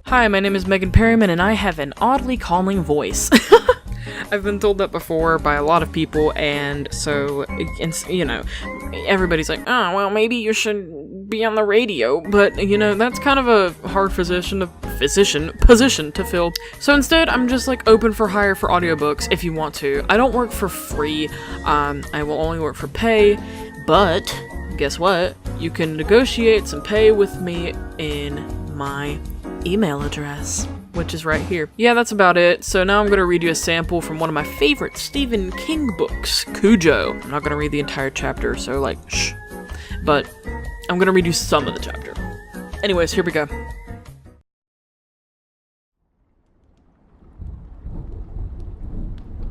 Hi, my name is Megan Perryman, and I have an oddly calming voice. I've been told that before by a lot of people, and so, you know, everybody's like, oh, well, maybe you should be on the radio, but, you know, that's kind of a hard position to fill. So instead, I'm just, like, open for hire for audiobooks if you want to. I don't work for free, I will only work for pay, but guess what? You can negotiate some pay with me in my email address, which is right here. Yeah, that's about it. So now I'm going to read you a sample from one of my favorite Stephen King books, Cujo. I'm not going to read the entire chapter, so like, shh. But I'm going to read you some of the chapter. Anyways, here we go.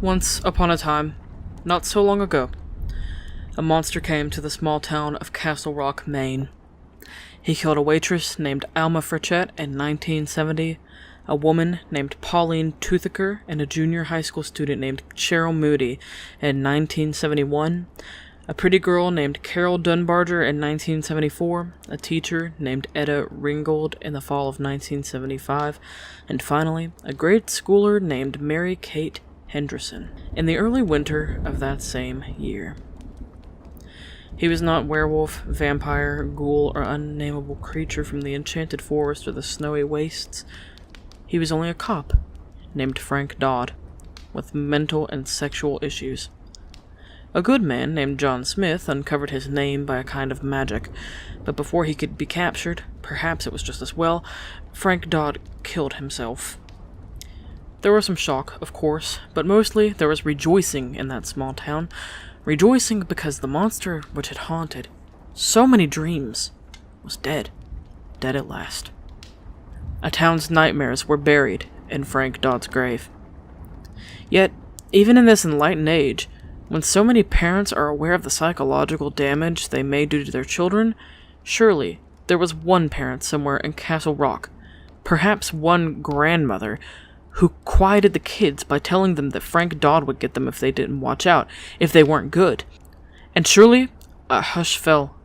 Once upon a time, not so long ago, a monster came to the small town of Castle Rock, Maine. He killed a waitress named Alma Frechette in 1970, a woman named Pauline Toothaker, and a junior high school student named Cheryl Moody in 1971, a pretty girl named Carol Dunbarger in 1974, a teacher named Etta Ringgold in the fall of 1975, and finally, a grade schooler named Mary Kate Henderson in the early winter of that same year. He was not werewolf, vampire, ghoul, or unnameable creature from the enchanted forest or the snowy wastes. He was only a cop, named Frank Dodd, with mental and sexual issues. A good man named John Smith uncovered his name by a kind of magic, but before he could be captured, perhaps it was just as well, Frank Dodd killed himself. There was some shock, of course, but mostly there was rejoicing in that small town. Rejoicing because the monster which had haunted so many dreams was dead. Dead at last. A town's nightmares were buried in Frank Dodd's grave. Yet, even in this enlightened age, when so many parents are aware of the psychological damage they may do to their children, surely there was one parent somewhere in Castle Rock, perhaps one grandmother, who quieted the kids by telling them that Frank Dodd would get them if they didn't watch out, if they weren't good. And surely a hush fell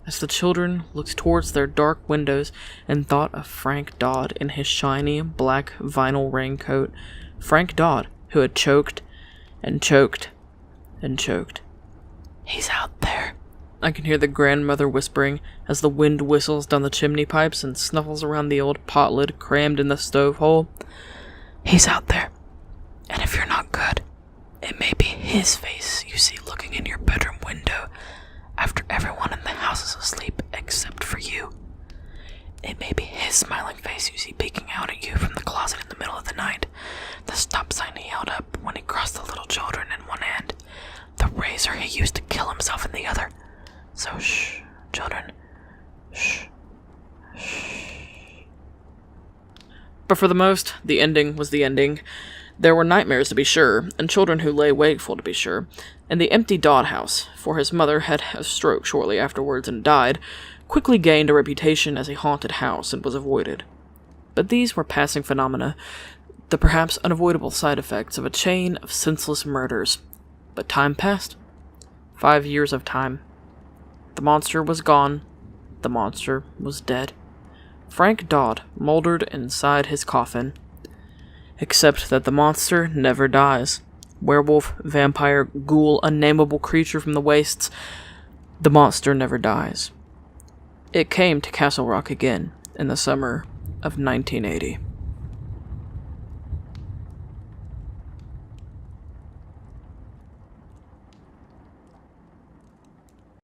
as the children looked towards their dark windows and thought of Frank Dodd in his shiny black vinyl raincoat. Frank Dodd, who had choked and choked and choked. He's out there, I can hear the grandmother whispering as the wind whistles down the chimney pipes and snuffles around the old pot lid crammed in the stove hole. He's out there, and if you're not good, it may be his face you see looking in your bedroom window after everyone in the house is asleep except for you. It may be his smiling face you see peeking out at you from the closet in the middle of the night, the stop sign he held up when he crossed the little children in one hand, the razor he used to kill himself in the other. So shh, children, shh, shh. But for the most, the ending was the ending. There were nightmares to be sure, and children who lay wakeful to be sure, and the empty Dodd house, for his mother had a stroke shortly afterwards and died, quickly gained a reputation as a haunted house and was avoided. But these were passing phenomena, the perhaps unavoidable side effects of a chain of senseless murders. But time passed. 5 years of time. The monster was gone. The monster was dead. Frank Dodd moldered inside his coffin. Except that the monster never dies. Werewolf, vampire, ghoul, unnameable creature from the wastes, the monster never dies. It came to Castle Rock again in the summer of 1980.